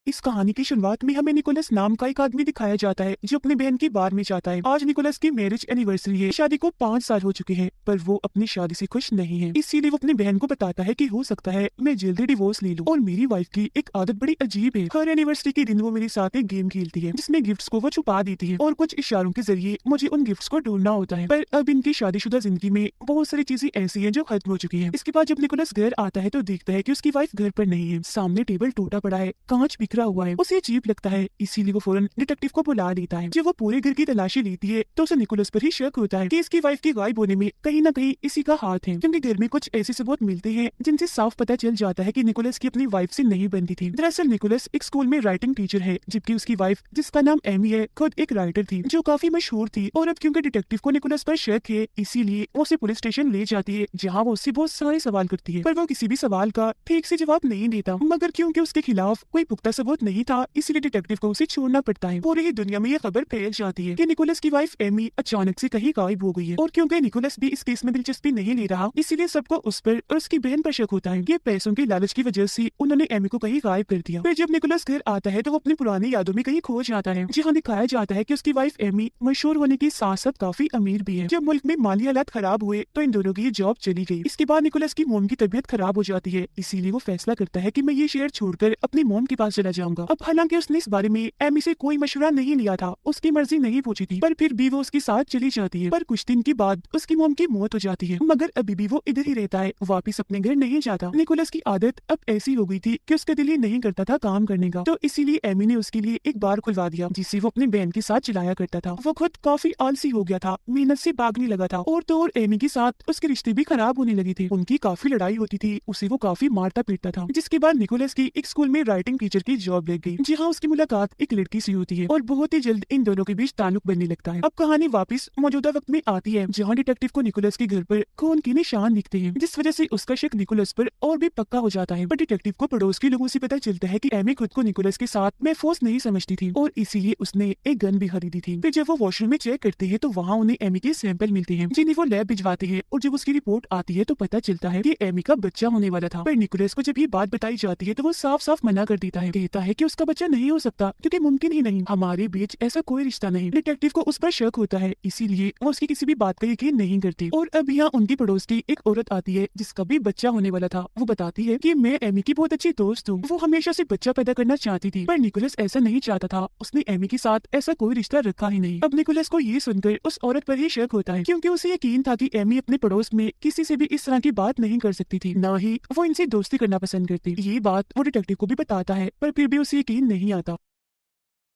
इस कहानी की शुरुआत में हमें निकोलस नाम का एक आदमी दिखाया जाता है जो अपनी बहन की बार में चाहता है। आज निकोलस की मैरिज एनिवर्सरी है। शादी को 5 साल हो चुके हैं, पर वो अपनी शादी से खुश नहीं है। इसीलिए वो अपनी बहन को बताता है कि हो सकता है मैं जल्दी डिवोर्स ले लूं। और मेरी वाइफ की एक आदत बड़ी अजीब है। हर एनिवर्सरी के दिन वो मेरे साथ एक गेम खेलती है जिसमें गिफ्ट्स को वो छुपा देती है और कुछ इशारों के जरिए मुझे उन गिफ्ट्स को ढूंढना होता है। पर अब इनकी शादीशुदा जिंदगी में बहुत सारी चीजें ऐसी हैं जो खत्म हो चुकी हैं। इसके बाद जब निकोलस घर आता है तो देखता है कि उसकी वाइफ घर पर नहीं है। सामने टेबल टूटा पड़ा है, कांच बिखरा हुआ है। उसे अजीब लगता है, इसीलिए वो फौरन डिटेक्टिव को बुला लेता है। जब वो पूरे घर की तलाशी लेती है तो उसे निकोलस पर ही शक होता है कि इसकी वाइफ के गायब होने में कहीं न कहीं इसी का हाथ है, क्योंकि घर में कुछ ऐसे सबूत मिलते हैं जिनसे साफ पता चल जाता है कि निकोलस की अपनी वाइफ से नहीं बनती थी। दरअसल निकोलस एक स्कूल में राइटिंग टीचर है, जबकि उसकी वाइफ, जिसका नाम एमी है, खुद एक राइटर थी जो काफी मशहूर थी। और अब क्योंकि डिटेक्टिव को निकोलस पर शक है, इसीलिए वो उसे पुलिस स्टेशन ले जाती है, जहाँ वो उससे बहुत सारे सवाल करती है, पर वो किसी भी सवाल का ठीक से जवाब नहीं देता। मगर क्योंकि उसके खिलाफ कोई पुख्ता सबूत नहीं था, इसलिए डिटेक्टिव को उसे छोड़ना पड़ता है। पूरी दुनिया में ये खबर फैल जाती है कि निकोलस की वाइफ एमी अचानक से कहीं गायब हो गई है। और क्योंकि निकोलस भी इस केस में दिलचस्पी नहीं ले रहा, इसीलिए सबको उस पर और उसकी बहन पर शक होता है। ये पैसों की लालच की वजह से उन्होंने एमी को कहीं गायब कर दिया। फिर जब निकोलस घर आता है तो वो अपनी पुरानी यादों में कहीं खो जाता है, जहाँ दिखाया जाता है कि उसकी वाइफ एमी मशहूर होने के साथ साथ काफी अमीर भी है। जब मुल्क में माली हालात खराब हुए तो इन दोनों की जॉब चली गई। इसके बाद निकोलस की मोम की तबीयत खराब हो जाती है, इसीलिए वो फैसला करता है कि मैं ये शहर छोड़कर अपनी मोम के पास चला जाऊंगा। अब हालांकि उसने इस बारे में एमी से कोई मशवरा नहीं लिया था, उसकी मर्जी नहीं पूछी थी, पर फिर भी वो उसके साथ चली जाती है। पर कुछ दिन के बाद उसकी मोम की मौत हो जाती है, मगर अभी भी वो इधर ही रहता है, वापिस अपने घर नहीं जाता। निकोलस की आदत अब ऐसी हो गई थी कि उसका दिल ही नहीं करता था काम करने का, तो इसीलिए एमी ने उसके लिए एक बार खुलवा दिया जिसे वो अपनी बहन के साथ चलाया करता था। वो खुद काफी आलसी हो गया था, मेहनत से भागने लगा था, और तो और एमी के साथ उसके रिश्ते भी खराब होने लगे थे। उनकी काफी लड़ाई होती थी, उसे वो काफी मारता पीटता था। जिसके बाद निकोलस की एक स्कूल में राइटिंग टीचर की जॉब लग गई, जहाँ उसकी मुलाकात एक लड़की से होती है और बहुत ही जल्द इन दोनों के बीच ताल्लुक बनने लगता है। अब कहानी वापस मौजूदा वक्त में आती है, जहाँ डिटेक्टिव को निकोलस के घर पर खून के निशान दिखते हैं, जिस वजह से उसका शक निकोलस पर और भी पक्का हो जाता है। पर डिटेक्टिव को पड़ोस के लोगों से पता चलता है कि एमी खुद को निकोलस के साथ महफूज नहीं समझती थी और इसीलिए उसने एक गन भी खरीदी थी। फिर जब वो वॉशरूम में चेक करते हैं तो वहाँ उन्हें एमी के सैंपल मिलते हैं, जिन्हें वो लैब भिजवाते हैं। और जब उसकी रिपोर्ट आती है तो पता चलता है कि एमी का बच्चा होने वाला था। पर निकोलस को जब ये बात बताई जाती है तो वो साफ साफ मना कर देता है, कहता है कि उसका बच्चा नहीं हो सकता, क्योंकि मुमकिन ही नहीं, हमारे बीच ऐसा कोई रिश्ता नहीं। डिटेक्टिव को उस पर शक होता है, इसीलिए वो उसकी किसी भी बात का यकीन नहीं करती। और अब यहाँ उनकी पड़ोस की एक औरत आती है जिसका भी बच्चा होने वाला था। वो बताती है कि मैं एमी की बहुत अच्छी दोस्त हूँ, वो हमेशा से बच्चा पैदा करना चाहती थी, पर निकोलस ऐसा नहीं चाहता था, उसने एमी के साथ ऐसा कोई रिश्ता रखा ही नहीं। अब निकोलस को ये सुनकर उस औरत पर ही शक होता है, क्योंकि उसे यकीन था कि एमी अपने पड़ोस में किसी से भी इस तरह की बात नहीं कर सकती थी, न ही वो इनसे दोस्ती करना पसंद करती। ये बात वो डिटेक्टिव को भी बताता है, पर फिर भी उसे यकीन नहीं आता।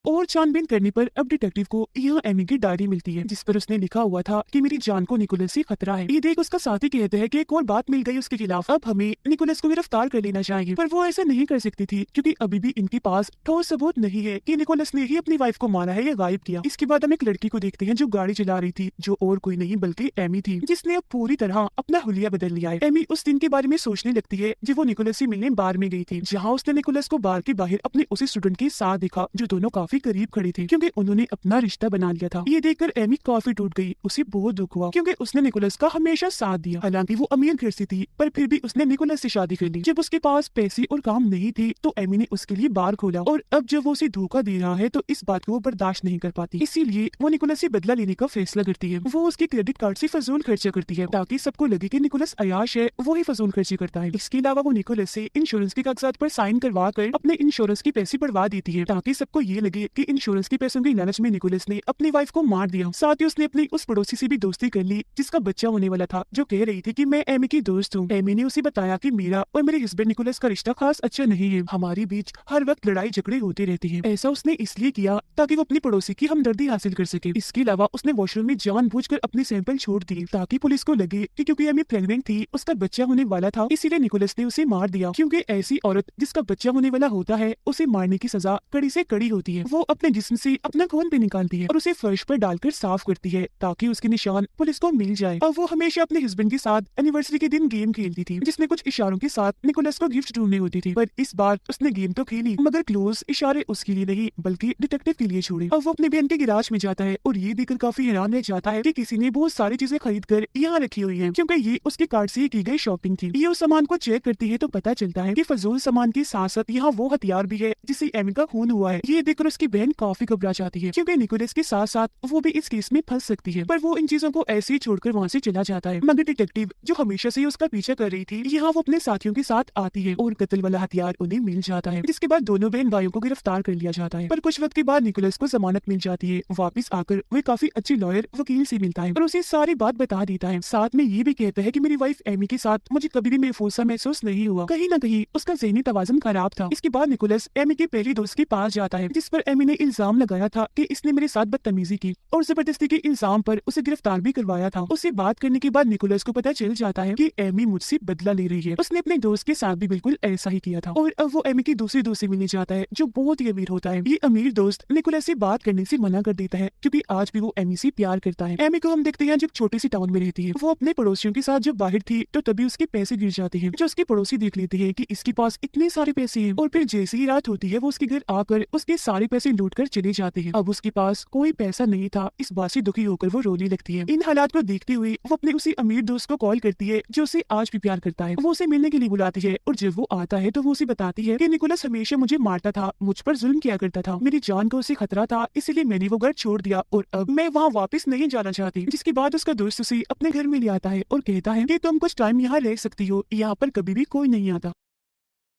और छानबीन करने पर अब डिटेक्टिव को यहाँ एमी की डायरी मिलती है, जिस पर उसने लिखा हुआ था कि मेरी जान को निकोलस से खतरा है। ये देख उसका साथी कहते हैं कि एक और बात मिल गई उसके खिलाफ, अब हमें निकोलस को गिरफ्तार कर लेना चाहिए। पर वो ऐसा नहीं कर सकती थी, क्योंकि अभी भी इनके पास ठोस सबूत नहीं है कि निकोलस ने ही अपनी वाइफ को मारा है या गायब किया। इसके बाद हम एक लड़की को देखते हैं जो गाड़ी चला रही थी, जो और कोई नहीं बल्कि एमी थी, जिसने अब पूरी तरह अपना हुलिया बदल लिया है। एमी उस दिन के बारे में सोचने लगती है जब वो निकोलस से मिलने बार में गई थी, जहाँ उसने निकोलस को बार के बाहर अपने उसी स्टूडेंट के साथ देखा जो दोनों काफी करीब खड़े थे, क्योंकि उन्होंने अपना रिश्ता बना लिया था। ये देखकर एमी काफी टूट गई, उसे बहुत दुख हुआ, क्योंकि उसने निकोलस का हमेशा साथ दिया। हालांकि वो अमीर घर से थी, पर फिर भी उसने निकोलस से शादी कर ली। जब उसके पास पैसे और काम नहीं थे तो एमी ने उसके लिए बार खोला, और अब जब वो उसे धोखा दे रहा है तो इस बात को वो बर्दाश्त नहीं कर पाती, इसीलिए वो निकोलस से बदला लेने का फैसला करती है। वो उसके क्रेडिट कार्ड से फजूल खर्चा करती है ताकि सबको लगे कि निकोलस अयाश है, वो ही फजूल खर्ची करता है। इसके अलावा वो निकोलस से इंश्योरेंस के कागजात पर साइन करवा कर अपने इंश्योरेंस के पैसे बढ़वा देती है, ताकि सबको ये लगे कि इंश्योरेंस के पैसों की लालच में निकोलस ने अपनी वाइफ को मार दिया। साथ ही उसने अपनी उस पड़ोसी से भी दोस्ती कर ली जिसका बच्चा होने वाला था, जो कह रही थी कि मैं एमी की दोस्त हूँ। एमी ने उसे बताया कि मेरा और मेरे हस्बैंड निकोलस का रिश्ता खास अच्छा नहीं है, हमारे बीच हर वक्त लड़ाई झगड़े होते रहते हैं। ऐसा उसने इसलिए किया ताकि वो अपनी पड़ोसी की हमदर्दी हासिल कर सके। इसके अलावा उसने वॉशरूम में जानबूझकर अपने सैंपल छोड़ दिए ताकि पुलिस को लगे कि क्योंकि एमी प्रेग्नेंट थी, उसका बच्चा होने वाला था, इसीलिए निकोलस ने उसे मार दिया। क्योंकि ऐसी औरत जिसका बच्चा होने वाला होता है, उसे मारने की सजा कड़ी से कड़ी होती है। वो अपने जिस्म से अपना खून भी निकालती है और उसे फर्श पर डालकर साफ करती है ताकि उसके निशान पुलिस को मिल जाए। अब वो हमेशा अपने हस्बैंड के साथ एनिवर्सरी के दिन गेम खेलती थी जिसमें कुछ इशारों के साथ निकोलस को गिफ्ट ढूंढनी होती थी, पर इस बार उसने गेम तो खेली मगर क्लोज इशारे उसके लिए नहीं बल्कि डिटेक्टिव के लिए छोड़े। अब वो अपने बहन के गिराज में जाता है और ये देखकर काफी हैरान रह जाता है कि किसी ने बहुत सारी चीजें खरीद कर यहाँ रखी हुई है क्योंकि ये उसके कार्ड से की गई शॉपिंग थी। ये उस सामान को चेक करती है तो पता चलता है कि फजूल सामान के साथ साथ यहाँ वो हथियार भी है जिससे एमी का खून हुआ है। ये देखकर उसकी बहन काफी घबरा जाती है क्योंकि निकोलस के साथ साथ वो भी इस केस में फंस सकती है, पर वो इन चीजों को ऐसे ही छोड़कर वहाँ से चला जाता है। मगर डिटेक्टिव जो हमेशा से उसका पीछा कर रही थी यहाँ वो अपने साथियों के साथ आती है और कत्ल वाला हथियार उन्हें मिल जाता है, जिसके बाद दोनों बहन भाइयों को गिरफ्तार कर लिया जाता है। पर कुछ वक्त के बाद निकोलस को जमानत मिल जाती है। वापस आकर वो काफी अच्छी लॉयर वकील से मिलता है और उसे सारी बात बता देता है। साथ में ये भी कहता है कि मेरी वाइफ एमी के साथ मुझे कभी भी महफूज सा महसूस नहीं हुआ, कहीं न कहीं उसका ज़हनी तवाज़ुन खराब था। इसके बाद निकोलस एमी के पहली दोस्त के पास जाता है जिस पर एमी ने इल्जाम लगाया था कि इसने मेरे साथ बदतमीजी की और जबरदस्ती के इल्जाम पर उसे गिरफ्तार भी करवाया था। उससे बात करने के बाद निकोलस को पता चल जाता है कि एमी मुझसे बदला ले रही है। उसने अपने दोस्त के साथ भी बिल्कुल ऐसा ही किया था और अब वो एमी की दूसरी दोस्त से मिलने जाता है जो बहुत ही अमीर होता है। ये अमीर दोस्त निकोलस से बात करने से मना कर देता है क्योंकि आज भी वो एमी से प्यार करता है। एमी को हम देखते हैं जब छोटे सी टाउन में रहती है। वो अपने पड़ोसियों के साथ जब बाहर थी तो तभी उसके पैसे गिर जाते हैं जो उसके पड़ोसी देख लेते हैं कि इसके पास इतने सारे पैसे हैं और फिर जैसे ही रात होती है वो उसके घर आकर उसके सारे पैसे लूट कर चले जाते हैं। अब उसके पास कोई पैसा नहीं था, इस बात से दुखी होकर वो रोने लगती है। इन हालात को देखते हुए वो अपने उसी अमीर दोस्त को कॉल करती है जो उसे आज भी प्यार करता है। वो उसे मिलने के लिए बुलाती है और जब वो आता है तो वो उसे बताती है कि निकोलस हमेशा मुझे मारता था, मुझ पर जुल्म किया करता था, मेरी जान को उसे खतरा था, इसलिए मैंने वो घर छोड़ दिया और अब मैं वहाँ वापस नहीं जाना चाहती। जिसके बाद उसका दोस्त उसे अपने घर में ले आता है और कहता है कि तुम कुछ टाइम यहाँ रह सकती हो, यहाँ पर कभी भी कोई नहीं आता।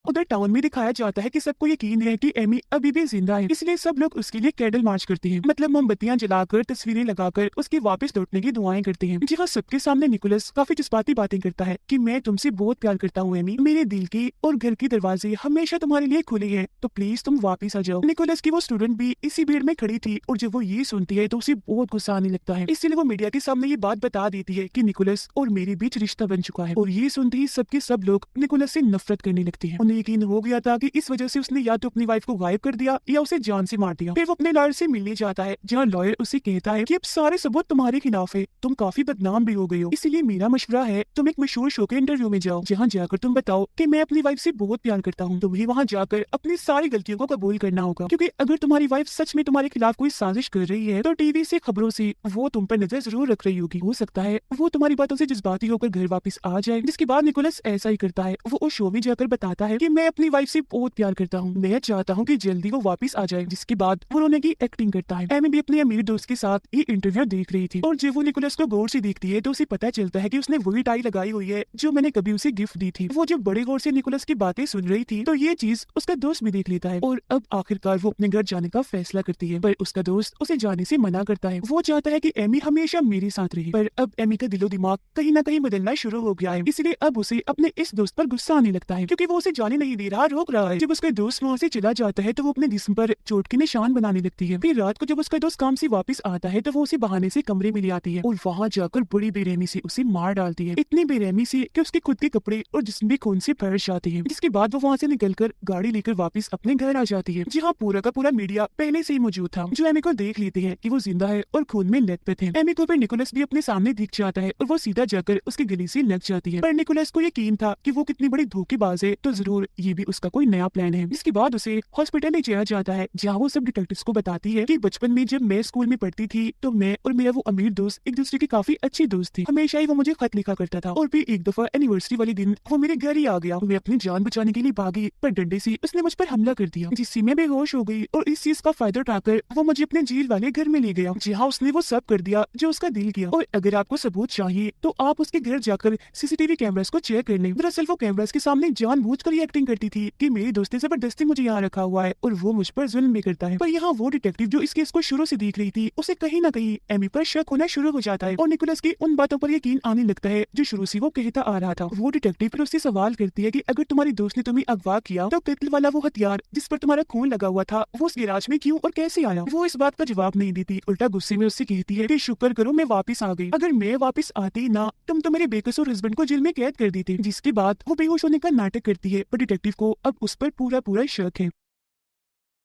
उधर टाउन में दिखाया जाता है कि सबको यकीन है कि एमी अभी भी जिंदा है, इसलिए सब लोग उसके लिए कैंडल मार्च करते हैं, मतलब मोमबत्तियां जलाकर तस्वीरें लगाकर उसके वापस लौटने की दुआएं करते हैं। जी हाँ, सबके सामने निकोलस काफी जज्बाती बातें करता है कि मैं तुमसे बहुत प्यार करता हूँ एमी, मेरे दिल के और घर के दरवाजे हमेशा तुम्हारे लिए खुले हैं, तो प्लीज तुम वापिस आ जाओ। निकोलस की वो स्टूडेंट भी इसी भीड़ में खड़ी थी और जब वो ये सुनती है तो उसे बहुत गुस्सा आने लगता है, इसलिए वो मीडिया के सामने ये बात बता देती है कि निकोलस और मेरे बीच रिश्ता बन चुका है। और ये सुनते ही सबके सब लोग निकोलस से नफरत करने लगते हैं। उन्हें यकीन हो गया था कि इस वजह से उसने या तो अपनी वाइफ को गायब कर दिया या उसे जान से मार दिया। फिर वो अपने लॉयर से मिलने जाता है जहाँ लॉयर उसे कहता है कि अब सारे सबूत तुम्हारे खिलाफ है, तुम काफी बदनाम भी हो गई हो, इसीलिए मेरा मशवरा है तुम एक मशहूर शो के इंटरव्यू में जाओ जहाँ जाकर तुम बताओ कि मैं अपनी वाइफ से बहुत प्यार करता हूँ। तुम्हें वहाँ जाकर अपनी सारी गलतियों को कबूल करना होगा, क्योंकि अगर तुम्हारी वाइफ सच में तुम्हारे खिलाफ कोई साजिश कर रही है तो टीवी से खबरों से वो तुम पर नजर जरूर रख रही होगी। हो सकता है वो तुम्हारी बातों से जज्बाती होकर घर वापस आ जाए। जिसके बाद निकोलस ऐसा ही करता है, वो उस शो में जाकर बताता है कि मैं अपनी वाइफ से बहुत प्यार करता हूँ, मैं चाहता हूँ कि जल्दी वो वापस आ जाए। जिसके बाद वो रोने की एक्टिंग करता है। एमी भी अपने अमीर दोस्त के साथ ये इंटरव्यू देख रही थी और जब वो निकोलस को गौर से देखती है तो उसे पता चलता है कि उसने वही टाई लगाई हुई है जो मैंने कभी उसे गिफ्ट दी थी। वो जब बड़े गौर से निकोलस की बातें सुन रही थी तो ये चीज उसका दोस्त भी देख लेता है और अब आखिरकार वो अपने घर जाने का फैसला करती है, पर उसका दोस्त उसे जाने से मना करता है। वो चाहता है कि एमी हमेशा मेरे साथ रहे, पर अब एमी का दिलो दिमाग कहीं ना कहीं बदलना शुरू हो गया है, इसलिए अब उसे अपने इस दोस्त पर गुस्सा आने लगता है क्योंकि वो उसे जाने नहीं दे रहा, रोक रहा है। जब उसका दोस्त वहाँ से चला जाता है तो वो अपने जिस्म पर चोट के निशान बनाने लगती है। फिर रात को जब उसका दोस्त काम से वापस आता है तो वो उसे बहाने से कमरे में ले आती है और वहाँ जाकर बड़ी बेरहमी से उसे मार डालती है, इतनी बेरहमी से कि उसके खुद के कपड़े और जिस्म भी खून से भर जाते हैं। जिसके बाद वो वहाँ से निकलकर गाड़ी लेकर वापस अपने घर आ जाती है। जहाँ पूरा का पूरा मीडिया पहले से ही मौजूद था, जो एमी को देख लेते हैं कि वो जिंदा है और खून में लथपथ है। एमी को फिर निकोलस भी अपने सामने दिख जाता है और वो सीधा जाकर उसके गले से लग जाती है, पर निकोलस को यकीन था कि वो कितनी बड़ी धोखेबाज है, तो जरूर ये भी उसका कोई नया प्लान है। इसके बाद उसे हॉस्पिटल ले जाया जाता है जहाँ वो सब डिटेक्टिव्स को बताती है कि बचपन में जब मैं स्कूल में पढ़ती थी तो मैं और मेरा वो अमीर दोस्त एक दूसरे की काफी अच्छी दोस्त थी। हमेशा ही वो मुझे खत लिखा करता था और फिर एक दफा एनिवर्सरी वाले दिन वो मेरे घर ही आ गया। मैं अपनी जान बचाने के लिए भागी पर डंडे से उसने मुझ पर हमला कर दिया, जिससे मैं बेहोश हो गई और इस चीज का फायदा उठाकर वो मुझे अपने जेल वाले घर में ले गया जहाँ उसने वो सब कर दिया जो उसका दिल किया। और अगर आपको सबूत चाहिए तो आप उसके घर जाकर सीसीटीवी कैमरास को चेक कर लें। दरअसल वो कैमरास के सामने जानबूझकर ये एक्टिंग करती थी कि मेरी दोस्त ने जबरदस्ती मुझे यहाँ रखा हुआ है और वो मुझ पर जुल्म भी करता है। पर यहाँ वो डिटेक्टिव जो इस केस को शुरू से देख रही थी उसे कहीं ना कहीं एमी पर शक होना शुरू हो जाता है और निकोलस की उन बातों पर यकीन आने लगता है जो शुरू से वो कहता आ रहा था। वो डिटेक्टिव फिर उससे सवाल करती है कि अगर तुम्हारी दोस्त ने तुम्हें अगवा किया तो कत्ल वाला वो हथियार जिस पर तुम्हारा खून लगा हुआ था वो उस गैराज में क्यों और कैसे आया। वो इस बात का जवाब नहीं देती, उल्टा गुस्से में उससे कहती है कि शुक्र करो मैं वापस आ गई, अगर मैं वापस आती ना तुम तो मेरे बेकसूर हस्बैंड को जेल में कैद कर देते। जिसके बाद वो बेहोश होने का नाटक करती है, पर डिटेक्टिव को अब उस पर पूरा पूरा शक है।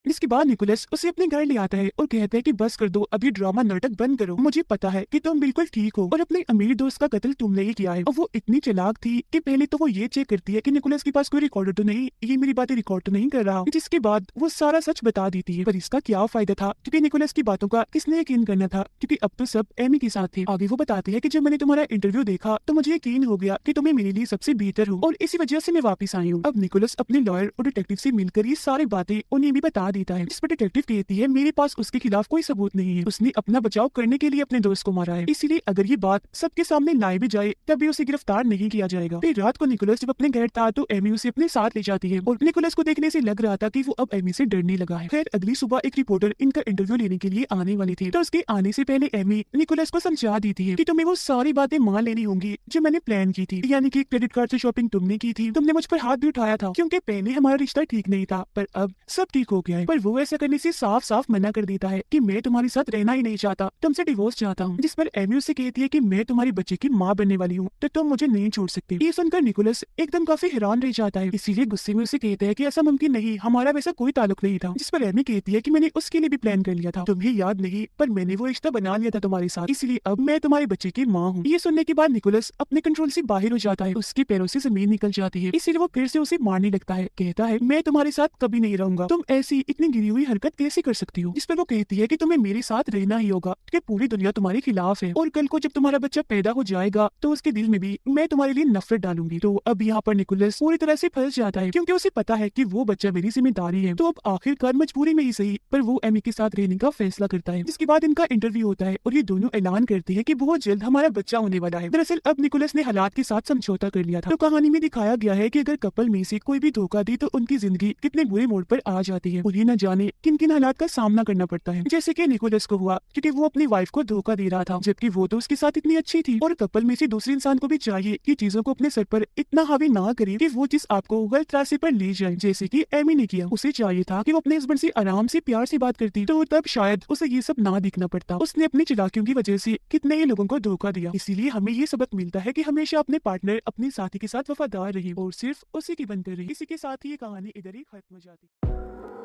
जिसके बाद निकोलस उसे अपने घर ले आता है और कहता है कि बस कर दो, अभी ड्रामा नाटक बंद करो, मुझे पता है कि तुम बिल्कुल ठीक हो और अपने अमीर दोस्त का कत्ल तुमने ही किया है। और वो इतनी चालाक थी कि पहले तो वो ये चेक करती है कि निकोलस के पास कोई रिकॉर्डर तो नहीं, ये मेरी बातें रिकॉर्ड तो नहीं कर रहा, जिसके बाद वो सारा सच बता देती है। पर इसका क्या फायदा था, क्योंकि निकोलस की बातों का किसने यकीन करना था, क्योंकि अब तो सब एमी के साथ थे। आगे वो बताती है कि जब मैंने तुम्हारा इंटरव्यू देखा तो मुझे यकीन हो गया कि तुम्हें मेरे लिए सबसे बेहतर हो और इसी वजह से मैं वापस आई हूँ। अब निकोलस अपने लॉयर और डिटेक्टिव से मिलकर ये सारी बातें उन्हें भी बता देता है, जिस पर डिटेक्टिव कहती है मेरे पास उसके खिलाफ कोई सबूत नहीं है, उसने अपना बचाव करने के लिए अपने दोस्त को मारा है, इसीलिए अगर ये बात सबके सामने लाई भी जाए तब भी उसे गिरफ्तार नहीं किया जाएगा। फिर रात को निकोलस जब अपने घर था तो एमी उसे अपने साथ ले जाती है और निकोलस को देखने से लग रहा था कि वो अब एमी से डरने लगा है। फिर अगली सुबह एक रिपोर्टर इनका इंटरव्यू लेने के लिए आने वाली थी, तो उसके आने से पहले एमी निकोलस को समझा देती है कि तुम्हें वो सारी बातें मान लेनी होंगी जो मैंने प्लान की थी, यानी कि क्रेडिट कार्ड से शॉपिंग तुमने की थी, तुमने मुझ पर हाथ भी उठाया था क्योंकि पहले हमारा रिश्ता ठीक नहीं था, पर अब सब ठीक हो गया है। पर वो ऐसा करने से साफ साफ मना कर देता है कि मैं तुम्हारे साथ रहना ही नहीं चाहता, तुमसे डिवोर्स चाहता हूँ। जिस पर एमी उससे कहती है कि मैं तुम्हारे बच्चे की माँ बनने वाली हूँ तो तुम मुझे नहीं छोड़ सकती। ये सुनकर निकोलस एकदम काफी हैरान रह जाता है, इसीलिए गुस्से में उसे कहता है कि ऐसा मुमकिन नहीं, हमारा वैसा कोई ताल्लुक नहीं था। जिस पर एमी कहती है कि मैंने उसके लिए भी प्लान कर लिया था, तुम्हें याद नहीं, पर मैंने वो रिश्ता बना लिया था तुम्हारे साथ, इसलिए अब मैं तुम्हारे बच्चे की माँ हूँ। ये सुनने के बाद निकोलस अपने कंट्रोल से बाहर हो जाता है, उसके पैरों से जमीन निकल जाती है, इसीलिए वो फिर से उसे मारने लगता है। कहता है मैं तुम्हारे साथ कभी नहीं रहूंगा, तुम ऐसी इतनी गिरी हुई हरकत कैसे कर सकती हो। जिस पर वो कहती है कि तुम्हें मेरे साथ रहना ही होगा क्योंकि पूरी दुनिया तुम्हारे खिलाफ है और कल को जब तुम्हारा बच्चा पैदा हो जाएगा तो उसके दिल में भी मैं तुम्हारे लिए नफरत डालूंगी। तो अब यहाँ पर निकोलस पूरी तरह से फंस जाता है क्योंकि उसे पता है कि वो बच्चा मेरी जिम्मेदारी है। तो अब आखिरकार मजबूरी में ही सही पर वो एमी के साथ रहने का फैसला करता है। जिसके बाद इनका इंटरव्यू होता है और ये दोनों ऐलान करते हैं कि बहुत जल्द हमारा बच्चा होने वाला है। दरअसल अब निकोलस ने हालात के साथ समझौता कर लिया था। तो कहानी में दिखाया गया है कि अगर कपल में से कोई भी धोखा दे तो उनकी जिंदगी कितने बुरे मोड़ पर आ जाती है, उन्हें न जाने किन किन हालात का सामना करना पड़ता है। जैसे कि निकोलस को हुआ क्योंकि वो अपनी वाइफ को धोखा दे रहा था जबकि वो तो उसके साथ इतनी अच्छी थी। और कपल में से दूसरे इंसान को भी चाहिए कि चीजों को अपने सर पर इतना हावी ना करे कि वो चीज आपको गलत रास्ते पर ले जाए, जैसे कि एमी ने किया। उसे चाहिए था कि वो अपने हस्बैंड से आराम से प्यार से बात करती तो तब शायद उसे ये सब ना दिखना पड़ता। उसने अपनी चालाकियों की वजह से कितने ही लोगों को धोखा दिया। इसीलिए हमें ये सबक मिलता है कि हमेशा अपने पार्टनर अपने साथी के साथ वफादार रहे और सिर्फ उसी की बनते रहे। इसी के साथ ही ये कहानी इधर ही खत्म हो जाती।